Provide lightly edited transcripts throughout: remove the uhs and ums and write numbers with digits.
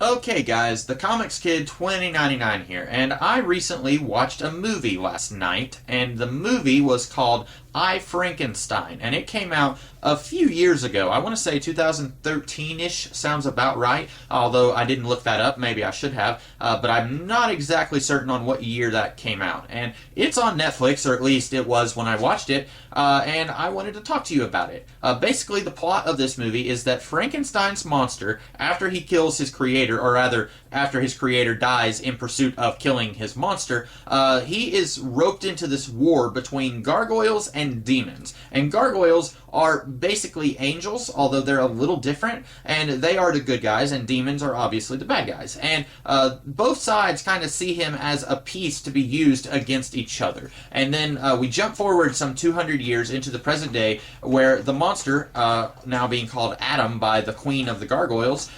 Okay guys, the Comics Kid 2099 here, and I recently watched a movie last night, and the movie was called I, Frankenstein, and it came out a few years ago. I want to say 2013-ish sounds about right, although I didn't look that up. Maybe I should have, but I'm not exactly certain on what year that came out. And it's on Netflix, or at least it was when I watched it, and I wanted to talk to you about it. Basically, the plot of this movie is that Frankenstein's monster, after he kills his creator, or rather, after his creator dies in pursuit of killing his monster, he is roped into this war between gargoyles and demons. And gargoyles are basically angels, although they're a little different, and they are the good guys, and demons are obviously the bad guys. And both sides kind of see him as a piece to be used against each other. And then we jump forward some 200 years into the present day, where the monster, now being called Adam by the queen of the gargoyles,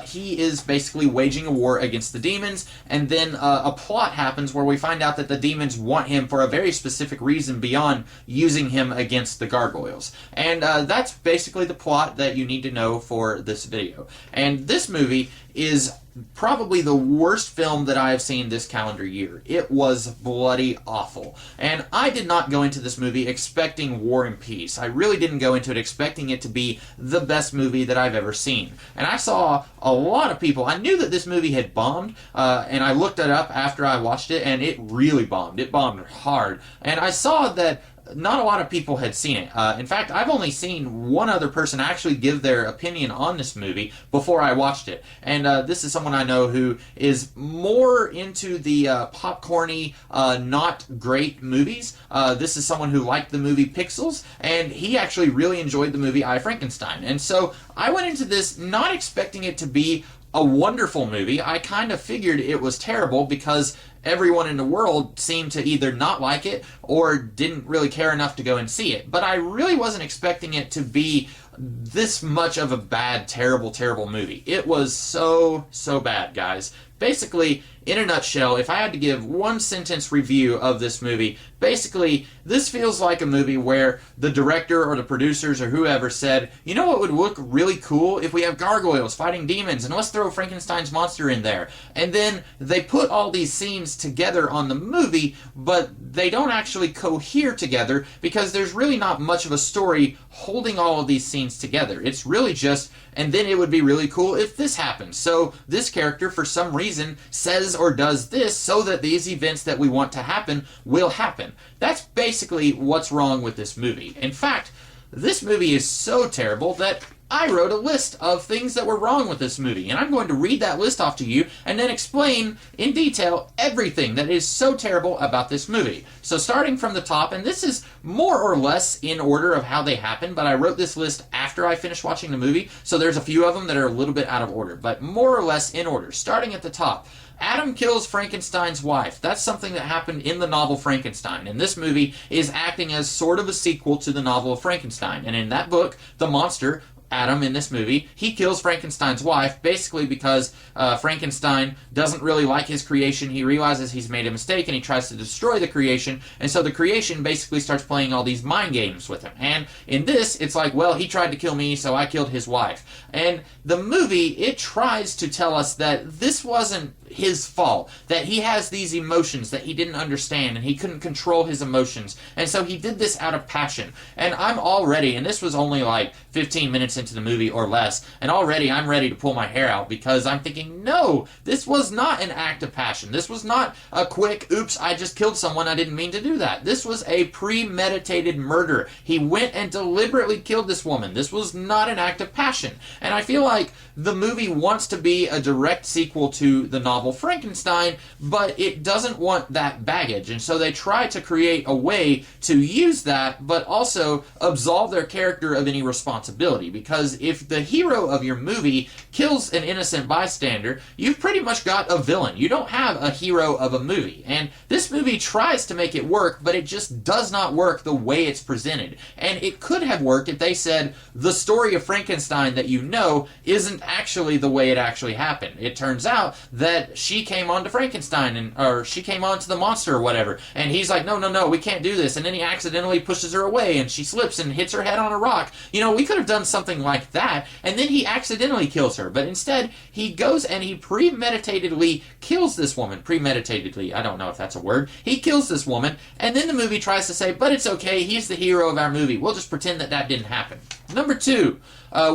he is basically waging a war against the demons, and then a plot happens where we find out that the demons want him for a very specific reason beyond using him against the gargoyles. And that's basically the plot that you need to know for this video. And this movie is probably the worst film that I have seen this calendar year. It was bloody awful. And I did not go into this movie expecting War and Peace. I really didn't go into it expecting it to be the best movie that I've ever seen. And I saw a lot of people. I knew that this movie had bombed, and I looked it up after I watched it, and it really bombed. It bombed hard. And I saw that not a lot of people had seen it. In fact, I've only seen one other person actually give their opinion on this movie before I watched it. And this is someone I know who is more into the popcorny, not great movies. This is someone who liked the movie Pixels, and he actually really enjoyed the movie I, Frankenstein. And so I went into this not expecting it to be a wonderful movie. I kind of figured it was terrible because everyone in the world seemed to either not like it or didn't really care enough to go and see it. But I really wasn't expecting it to be this much of a bad, terrible, terrible movie. It was so bad, guys. Basically, in a nutshell, if I had to give one sentence review of this movie, basically, this feels like a movie where the director or the producers or whoever said, you know what would look really cool if we have gargoyles fighting demons, and let's throw Frankenstein's monster in there. And then they put all these scenes together on the movie, but they don't actually cohere together because there's really not much of a story holding all of these scenes together. It's really just, and then it would be really cool if this happens. So this character, for some reason, says or does this so that these events that we want to happen will happen. That's basically what's wrong with this movie. In fact, this movie is so terrible that I wrote a list of things that were wrong with this movie, and I'm going to read that list off to you and then explain in detail everything that is so terrible about this movie. So starting from the top, and this is more or less in order of how they happen, but I wrote this list after I finished watching the movie, so there's a few of them that are a little bit out of order, but more or less in order. Starting at the top, Adam kills Frankenstein's wife. That's something that happened in the novel Frankenstein, and this movie is acting as sort of a sequel to the novel of Frankenstein. And in that book, the monster, Adam, in this movie, he kills Frankenstein's wife basically because Frankenstein doesn't really like his creation. He realizes he's made a mistake and he tries to destroy the creation, and so the creation basically starts playing all these mind games with him. And in this, it's like, well, he tried to kill me, so I killed his wife. And the movie, it tries to tell us that this wasn't his fault, that he has these emotions that he didn't understand and he couldn't control his emotions, and so he did this out of passion. And I'm already, and this was only like 15 minutes into the movie or less, and already I'm ready to pull my hair out because I'm thinking, no, this was not an act of passion. This was not a quick, oops, I just killed someone, I didn't mean to do that. This was a premeditated murder. He went and deliberately killed this woman. This was not an act of passion. And I feel like the movie wants to be a direct sequel to the novel Frankenstein, but it doesn't want that baggage, and so they try to create a way to use that, but also absolve their character of any responsibility, because if the hero of your movie kills an innocent bystander, you've pretty much got a villain. You don't have a hero of a movie, and this movie tries to make it work, but it just does not work the way it's presented. And it could have worked if they said, the story of Frankenstein that you know isn't actually the way it actually happened. It turns out that she came on to Frankenstein, or she came on to the monster or whatever, and he's like, no, we can't do this, and then he accidentally pushes her away, and she slips and hits her head on a rock. You know, we could have done something like that, and then he accidentally kills her. But instead, he goes and he premeditatedly kills this woman. Premeditatedly, I don't know if that's a word. He kills this woman, and then the movie tries to say, but it's okay, he's the hero of our movie. We'll just pretend that that didn't happen. Number 2,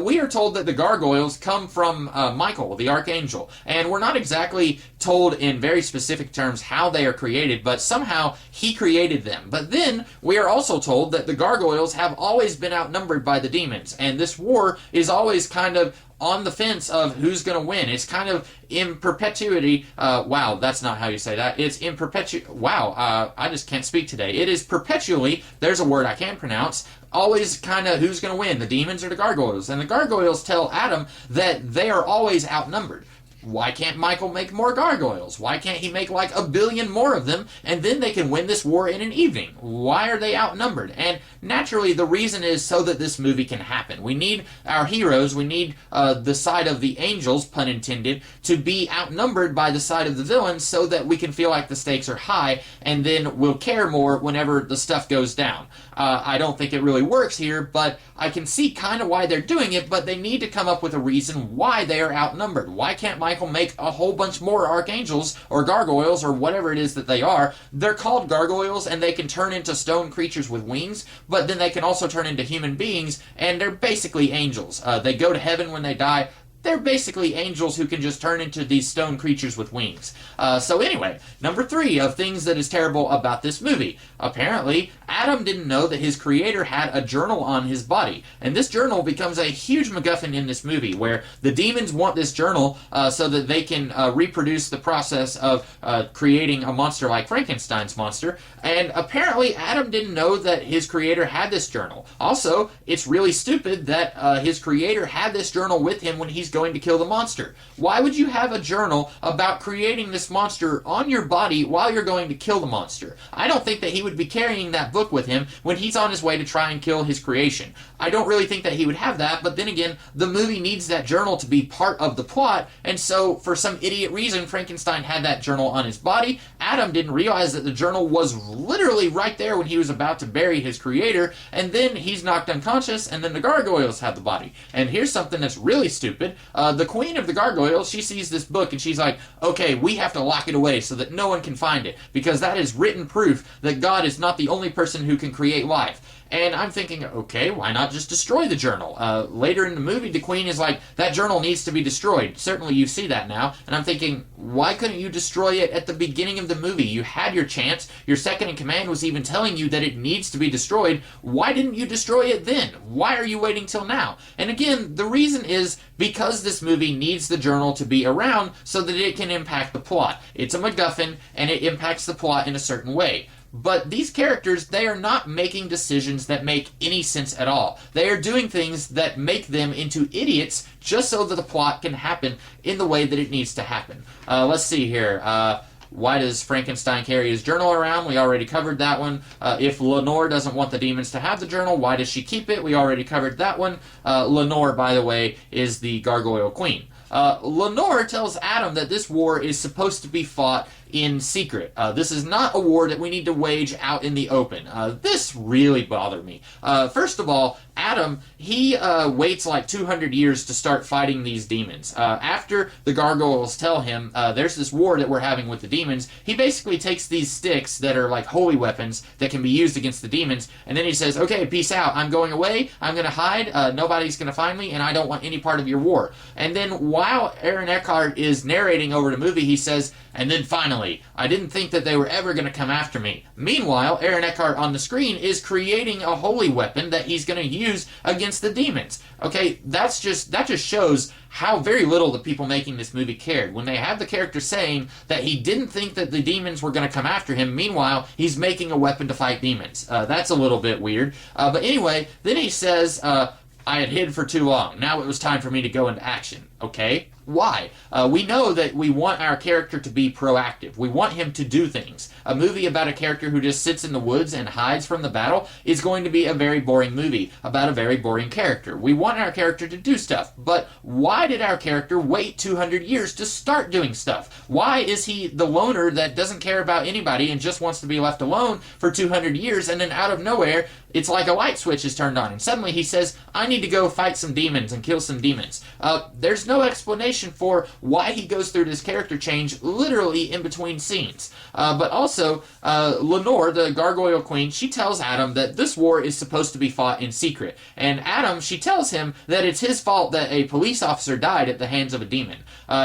we are told that the gargoyles come from Michael, the archangel, and we're not exactly told in very specific terms how they are created, but somehow he created them. But then we are also told that the gargoyles have always been outnumbered by the demons, and this war is always kind of on the fence of who's going to win. It's kind of in perpetuity. Wow, that's not how you say that. It's in wow, I just can't speak today. It is perpetually, there's a word I can pronounce, always kind of who's going to win, the demons or the gargoyles. And the gargoyles tell Adam that they are always outnumbered. Why can't Michael make more gargoyles? Why can't he make like 1 billion more of them, and then they can win this war in an evening? Why are they outnumbered? And naturally, the reason is so that this movie can happen. We need our heroes, we need the side of the angels, pun intended, to be outnumbered by the side of the villains so that we can feel like the stakes are high, and then we'll care more whenever the stuff goes down. I don't think it really works here, but I can see kind of why they're doing it, but they need to come up with a reason why they are outnumbered. Why can't Michael make a whole bunch more archangels or gargoyles or whatever it is that they are? They're called gargoyles, and they can turn into stone creatures with wings, but then they can also turn into human beings, and they're basically angels. They go to heaven when they die. They're basically angels who can just turn into these stone creatures with wings. So anyway, number 3 of things that is terrible about this movie. Apparently, Adam didn't know that his creator had a journal on his body. And this journal becomes a huge MacGuffin in this movie, where the demons want this journal so that they can reproduce the process of creating a monster like Frankenstein's monster. And apparently, Adam didn't know that his creator had this journal. Also, it's really stupid that his creator had this journal with him when he's going to kill the monster. Why would you have a journal about creating this monster on your body while you're going to kill the monster? I don't think that he would be carrying that book with him when he's on his way to try and kill his creation. I don't really think that he would have that, but then again, the movie needs that journal to be part of the plot, and so for some idiot reason, Frankenstein had that journal on his body. Adam didn't realize that the journal was literally right there when he was about to bury his creator, and then he's knocked unconscious, and then the gargoyles have the body. And here's something that's really stupid. The queen of the gargoyles, she sees this book and she's like, okay, we have to lock it away so that no one can find it, because that is written proof that God is not the only person who can create life. And I'm thinking, okay, why not just destroy the journal? Later in the movie, the queen is like, that journal needs to be destroyed. Certainly you see that now. And I'm thinking, why couldn't you destroy it at the beginning of the movie? You had your chance. Your second in command was even telling you that it needs to be destroyed. Why didn't you destroy it then? Why are you waiting till now? And again, the reason is because this movie needs the journal to be around so that it can impact the plot. It's a MacGuffin, and it impacts the plot in a certain way. But these characters, they are not making decisions that make any sense at all. They are doing things that make them into idiots just so that the plot can happen in the way that it needs to happen. Let's see here. Why does Frankenstein carry his journal around? We already covered that one. If Lenore doesn't want the demons to have the journal, why does she keep it? We already covered that one. Lenore, by the way, is the gargoyle queen. Lenore tells Adam that this war is supposed to be fought in secret. This is not a war that we need to wage out in the open. This really bothered me. First of all, Adam, he waits like 200 years to start fighting these demons. After the gargoyles tell him there's this war that we're having with the demons, he basically takes these sticks that are like holy weapons that can be used against the demons, and then he says, okay, peace out, I'm going away, I'm going to hide, nobody's going to find me, and I don't want any part of your war. And then while Aaron Eckhart is narrating over the movie, he says, and then finally, I didn't think that they were ever going to come after me. Meanwhile, Aaron Eckhart on the screen is creating a holy weapon that he's going to use against the demons. Okay, that just shows how very little the people making this movie cared. When they have the character saying that he didn't think that the demons were going to come after him, meanwhile, he's making a weapon to fight demons. That's a little bit weird. But anyway, then he says, I had hid for too long. Now it was time for me to go into action. Okay, Why? We know that we want our character to be proactive. We want him to do things. A movie about a character who just sits in the woods and hides from the battle is going to be a very boring movie about a very boring character. We want our character to do stuff, but why did our character wait 200 years to start doing stuff? Why is he the loner that doesn't care about anybody and just wants to be left alone for 200 years, and then out of nowhere, it's like a light switch is turned on, and suddenly he says, I need to go fight some demons and kill some demons. There's no explanation for why he goes through this character change literally in between scenes. But also, Lenore, the Gargoyle Queen, she tells Adam that this war is supposed to be fought in secret. And Adam, she tells him that it's his fault that a police officer died at the hands of a demon.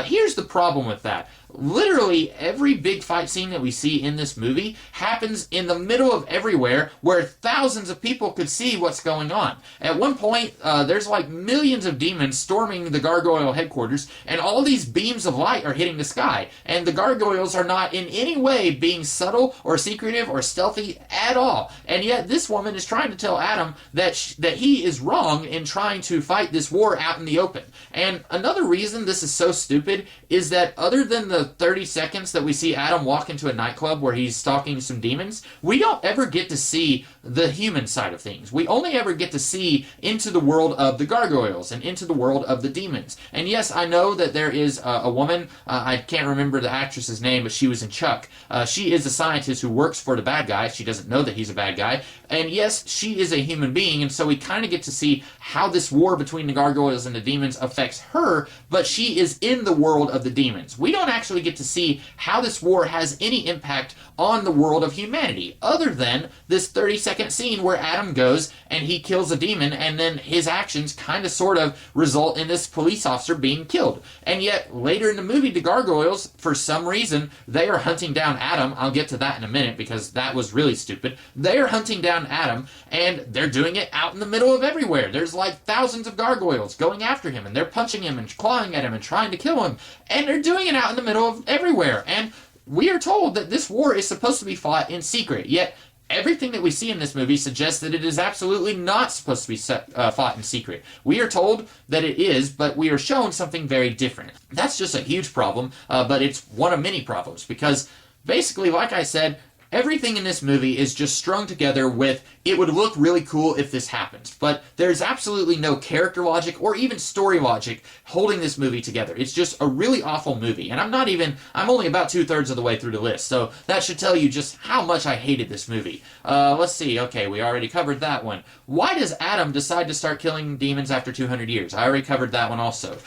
Here's the problem with that. Literally every big fight scene that we see in this movie happens in the middle of everywhere where thousands of people could see what's going on. At one point, there's like millions of demons storming the gargoyle headquarters, and all these beams of light are hitting the sky, and the gargoyles are not in any way being subtle or secretive or stealthy at all. And yet this woman is trying to tell Adam that he is wrong in trying to fight this war out in the open. And another reason this is so stupid is that other than the 30 seconds that we see Adam walk into a nightclub where he's stalking some demons, we don't ever get to see the human side of things. We only ever get to see into the world of the gargoyles and into the world of the demons. And yes, I know that there is a woman, I can't remember the actress's name, but she was in Chuck. She is a scientist who works for the bad guy. She doesn't know that he's a bad guy. And yes, she is a human being, and so we kind of get to see how this war between the gargoyles and the demons affects her, but she is in the world of the demons. We don't actually get to see how this war has any impact on the world of humanity, other than this 30-second scene where Adam goes and he kills a demon, and then his actions kind of sort of result in this police officer being killed. And yet, later in the movie, the gargoyles, for some reason, they are hunting down Adam. I'll get to that in a minute, because that was really stupid. They are hunting down Adam, and they're doing it out in the middle of everywhere. There's like thousands of gargoyles going after him, and they're punching him and clawing at him and trying to kill him, and they're doing it out in the middle of everywhere. And we are told that this war is supposed to be fought in secret, yet everything that we see in this movie suggests that it is absolutely not supposed to be fought in secret. We are told that it is, but we are shown something very different. That's just a huge problem, but it's one of many problems, because basically, like I said, everything in this movie is just strung together with, it would look really cool if this happens. But there's absolutely no character logic or even story logic holding this movie together. It's just a really awful movie. And I'm only about 2/3 of the way through the list. So that should tell you just how much I hated this movie. Let's see. Okay, we already covered that one. Why does Adam decide to start killing demons after 200 years? I already covered that one also.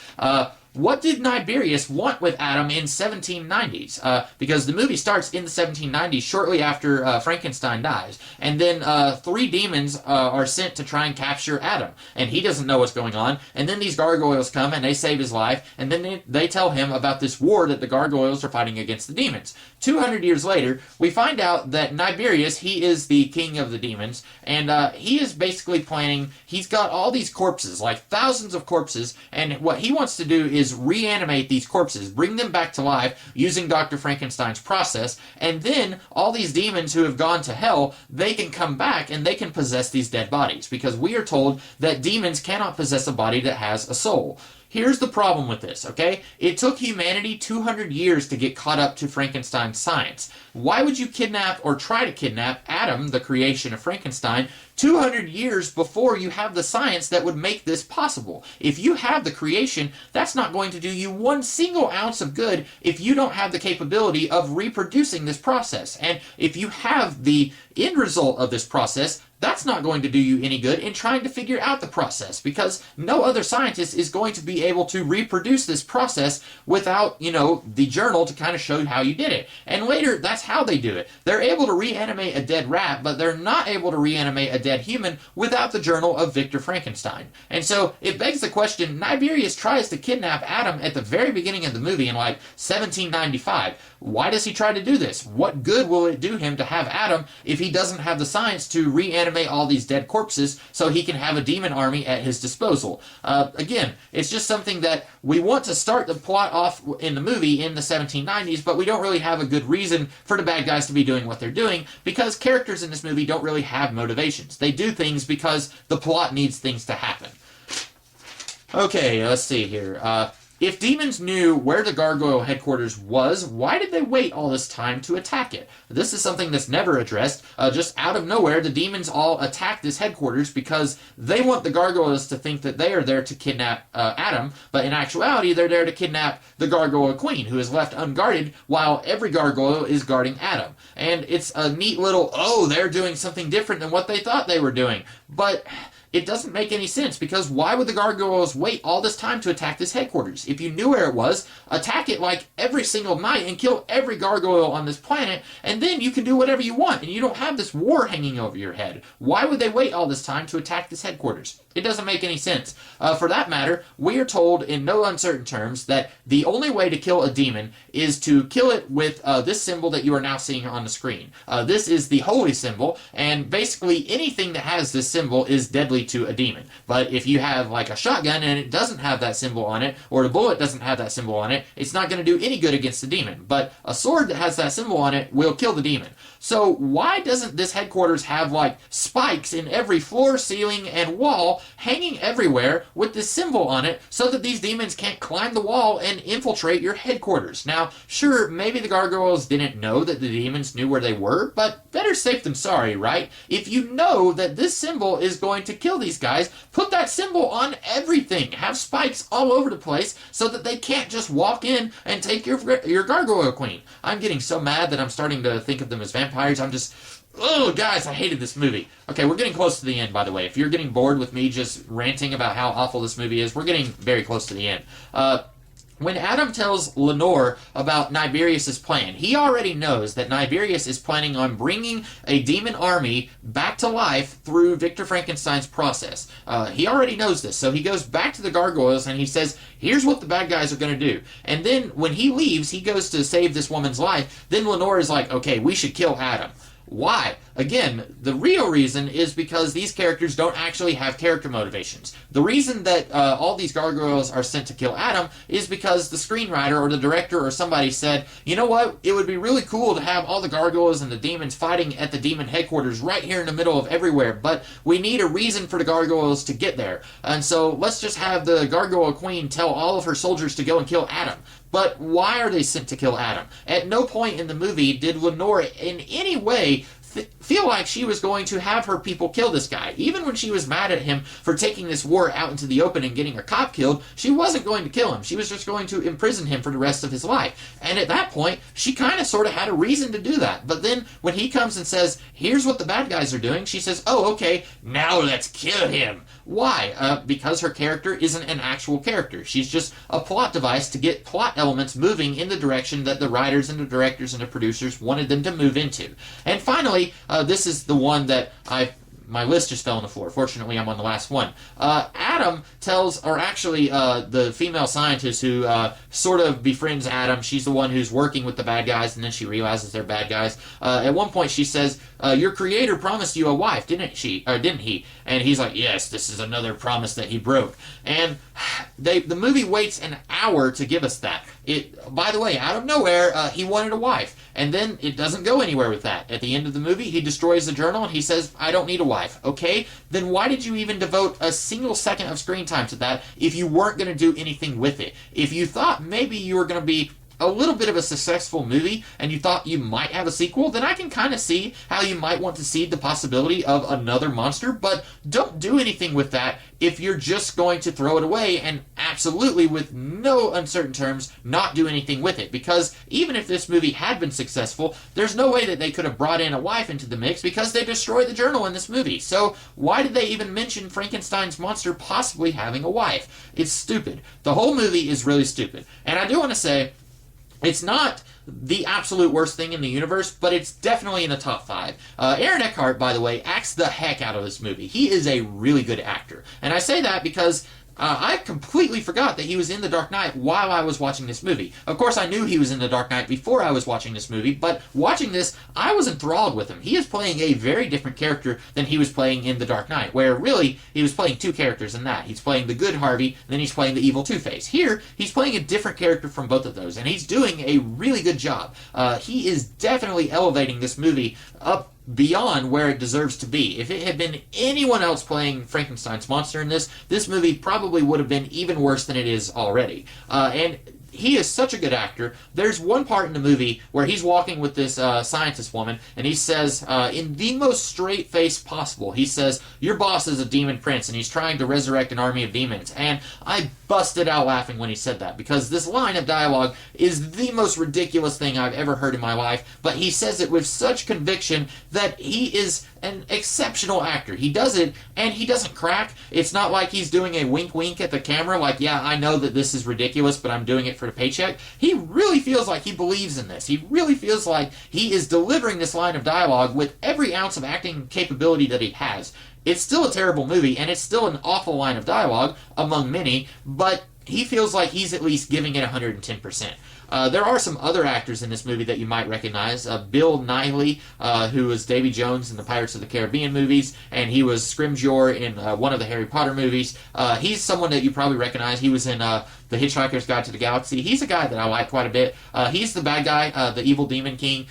What did Niberius want with Adam in 1790s? Because the movie starts in the 1790s, shortly after Frankenstein dies. And then 3 demons are sent to try and capture Adam. And he doesn't know what's going on. And then these gargoyles come and they save his life. And then they tell him about this war that the gargoyles are fighting against the demons. 200 years later, we find out that Niberius, he is the king of the demons. And he is basically planning, he's got all these corpses, like thousands of corpses. And what he wants to do is reanimate these corpses, bring them back to life using Dr. Frankenstein's process, and then all these demons who have gone to hell, they can come back and they can possess these dead bodies, because we are told that demons cannot possess a body that has a soul. Here's the problem with this, okay? It took humanity 200 years to get caught up to Frankenstein's science. Why would you kidnap or try to kidnap Adam, the creation of Frankenstein, 200 years before you have the science that would make this possible? If you have the creation, that's not going to do you one single ounce of good if you don't have the capability of reproducing this process. And if you have the end result of this process, that's not going to do you any good in trying to figure out the process, because no other scientist is going to be able to reproduce this process without, the journal to kind of show you how you did it. And later, that's how they do it. They're able to reanimate a dead rat, but they're not able to reanimate a dead human without the journal of Victor Frankenstein. And so it begs the question, Niberius tries to kidnap Adam at the very beginning of the movie in 1795. Why does he try to do this? What good will it do him to have Adam if he doesn't have the science to reanimate all these dead corpses so he can have a demon army at his disposal? Again, it's just something that we want to start the plot off in the movie in the 1790s, but we don't really have a good reason for the bad guys to be doing what they're doing, because characters in this movie don't really have motivations. They do things because the plot needs things to happen. Okay, let's see here. If demons knew where the gargoyle headquarters was, why did they wait all this time to attack it? This is something that's never addressed. Just out of nowhere, the demons all attack this headquarters because they want the gargoyles to think that they are there to kidnap Adam, but in actuality, they're there to kidnap the gargoyle queen, who is left unguarded while every gargoyle is guarding Adam. And it's a neat little, oh, they're doing something different than what they thought they were doing. But it doesn't make any sense, because why would the gargoyles wait all this time to attack this headquarters? If you knew where it was, attack it like every single night and kill every gargoyle on this planet, and then you can do whatever you want, and you don't have this war hanging over your head. Why would they wait all this time to attack this headquarters? It doesn't make any sense. For that matter, we are told in no uncertain terms that the only way to kill a demon is to kill it with this symbol that you are now seeing on the screen. This is the holy symbol, and basically anything that has this symbol is deadly to a demon. But if you have like a shotgun and it doesn't have that symbol on it, or the bullet doesn't have that symbol on it, it's not going to do any good against the demon. But a sword that has that symbol on it will kill the demon. So why doesn't this headquarters have like spikes in every floor, ceiling, and wall hanging everywhere with this symbol on it so that these demons can't climb the wall and infiltrate your headquarters? Now, sure, maybe the gargoyles didn't know that the demons knew where they were, but better safe than sorry, right? If you know that this symbol is going to kill these guys, put that symbol on everything. Have spikes all over the place so that they can't just walk in and take your gargoyle queen. I'm getting so mad that I'm starting to think of them as vampires. I'm just... Oh, guys, I hated this movie. Okay, we're getting close to the end, by the way. If you're getting bored with me just ranting about how awful this movie is, we're getting very close to the end. When Adam tells Lenore about Niberius' plan, he already knows that Niberius is planning on bringing a demon army back to life through Victor Frankenstein's process. He already knows this, so he goes back to the gargoyles and he says, here's what the bad guys are going to do. And then when he leaves, he goes to save this woman's life. Then Lenore is like, okay, we should kill Adam. Why? Again, the real reason is because these characters don't actually have character motivations. The reason that all these gargoyles are sent to kill Adam is because the screenwriter or the director or somebody said, you know what, it would be really cool to have all the gargoyles and the demons fighting at the demon headquarters right here in the middle of everywhere, but we need a reason for the gargoyles to get there. And so let's just have the gargoyle queen tell all of her soldiers to go and kill Adam. But why are they sent to kill Adam? At no point in the movie did Lenore in any way feel like she was going to have her people kill this guy. Even when she was mad at him for taking this war out into the open and getting a cop killed, she wasn't going to kill him. She was just going to imprison him for the rest of his life. And at that point, she kind of sort of had a reason to do that. But then when he comes and says, here's what the bad guys are doing, she says, oh, okay, now let's kill him. Why? Because her character isn't an actual character. She's just a plot device to get plot elements moving in the direction that the writers and the directors and the producers wanted them to move into. And finally, this is the one that my list just fell on the floor. Fortunately, I'm on the last one. Adam tells, or actually the female scientist who sort of befriends Adam, she's the one who's working with the bad guys, and then she realizes they're bad guys. At one point she says, your creator promised you a wife, didn't he? And he's like, yes, this is another promise that he broke. And the movie waits an hour to give us that. By the way, out of nowhere, he wanted a wife. And then it doesn't go anywhere with that. At the end of the movie, he destroys the journal and he says, I don't need a wife. Okay? Then why did you even devote a single second of screen time to that if you weren't going to do anything with it? If you thought maybe you were going to be a little bit of a successful movie and you thought you might have a sequel, then I can kind of see how you might want to seed the possibility of another monster, but don't do anything with that if you're just going to throw it away and absolutely with no uncertain terms not do anything with it. Because even if this movie had been successful, there's no way that they could have brought in a wife into the mix because they destroyed the journal in this movie. So why did they even mention Frankenstein's monster possibly having a wife? It's stupid. The whole movie is really stupid. And I do want to say, it's not the absolute worst thing in the universe, but it's definitely in the top 5. Aaron Eckhart, by the way, acts the heck out of this movie. He is a really good actor. And I say that because I completely forgot that he was in The Dark Knight while I was watching this movie. Of course, I knew he was in The Dark Knight before I was watching this movie, but watching this, I was enthralled with him. He is playing a very different character than he was playing in The Dark Knight, where really, he was playing two characters in that. He's playing the good Harvey, and then he's playing the evil Two-Face. Here, he's playing a different character from both of those, and he's doing a really good job. He is definitely elevating this movie up beyond where it deserves to be. If it had been anyone else playing Frankenstein's monster in this movie probably would have been even worse than it is already. And he is such a good actor. There's one part in the movie where he's walking with this scientist woman, and he says, in the most straight face possible, he says, "Your boss is a demon prince, and he's trying to resurrect an army of demons." And I busted out laughing when he said that, because this line of dialogue is the most ridiculous thing I've ever heard in my life, but he says it with such conviction that he is an exceptional actor. He does it, and he doesn't crack. It's not like he's doing a wink-wink at the camera, like, yeah, I know that this is ridiculous, but I'm doing it for the paycheck. He really feels like he believes in this. He really feels like he is delivering this line of dialogue with every ounce of acting capability that he has. It's still a terrible movie, and it's still an awful line of dialogue, among many, but he feels like he's at least giving it 110%. There are some other actors in this movie that you might recognize. Bill Nighy, who was Davy Jones in the Pirates of the Caribbean movies, and he was Scrimgeour in one of the Harry Potter movies. He's someone that you probably recognize. He was in The Hitchhiker's Guide to the Galaxy. He's a guy that I like quite a bit. He's the bad guy, the evil demon king.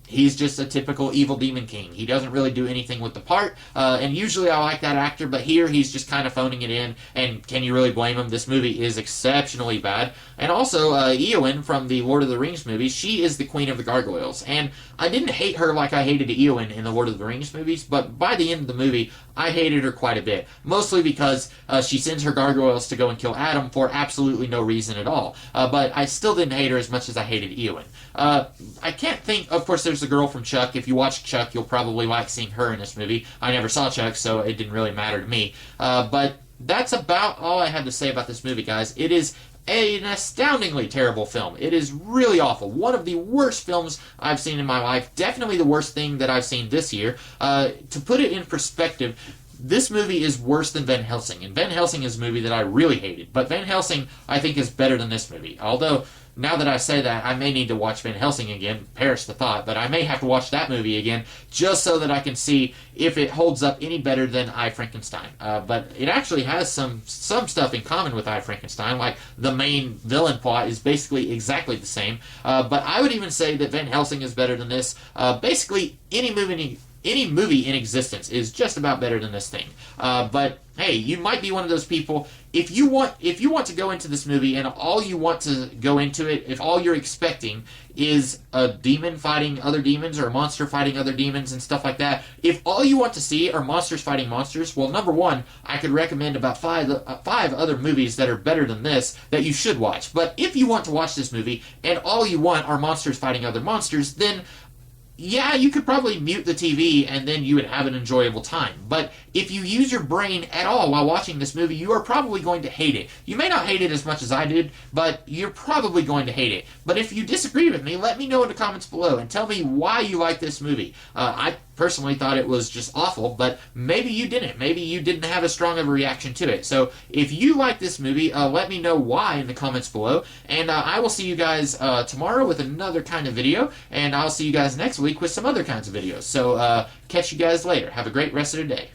He's just a typical evil demon king. He doesn't really do anything with the part, and usually I like that actor, but here he's just kind of phoning it in, and can you really blame him? This movie is exceptionally bad. And also, Eowyn from the Lord of the Rings movies, she is the queen of the Gargoyles, and I didn't hate her like I hated Eowyn in the Lord of the Rings movies, but by the end of the movie, I hated her quite a bit, mostly because she sends her gargoyles to go and kill Adam for absolutely no reason at all, but I still didn't hate her as much as I hated Eowyn. I can't think, of course there's the girl from Chuck. If you watch Chuck, you'll probably like seeing her in this movie. I never saw Chuck, so it didn't really matter to me. But that's about all I have to say about this movie, guys. It is an astoundingly terrible film. It is really awful. One of the worst films I've seen in my life. Definitely the worst thing that I've seen this year. To put it in perspective, this movie is worse than Van Helsing. And Van Helsing is a movie that I really hated. But Van Helsing, I think, is better than this movie. Although, now that I say that, I may need to watch Van Helsing again. Perish the thought. But I may have to watch that movie again just so that I can see if it holds up any better than I, Frankenstein. But it actually has some stuff in common with I, Frankenstein. Like, the main villain plot is basically exactly the same. But I would even say that Van Helsing is better than this. Basically, any movie in existence is just about better than this thing. But hey, you might be one of those people. If you want to go into this movie and all you want to go into it, if all you're expecting is a demon fighting other demons or a monster fighting other demons and stuff like that, if all you want to see are monsters fighting monsters, well, number one, I could recommend about five other movies that are better than this that you should watch. But if you want to watch this movie and all you want are monsters fighting other monsters, then yeah, you could probably mute the TV and then you would have an enjoyable time. But if you use your brain at all while watching this movie, you are probably going to hate it. You may not hate it as much as I did, but you're probably going to hate it. But if you disagree with me, let me know in the comments below and tell me why you like this movie. I personally thought it was just awful, but maybe you didn't. Maybe you didn't have as strong of a reaction to it. So if you like this movie, let me know why in the comments below. And I will see you guys tomorrow with another kind of video, and I'll see you guys next week with some other kinds of videos. So catch you guys later. Have a great rest of the day.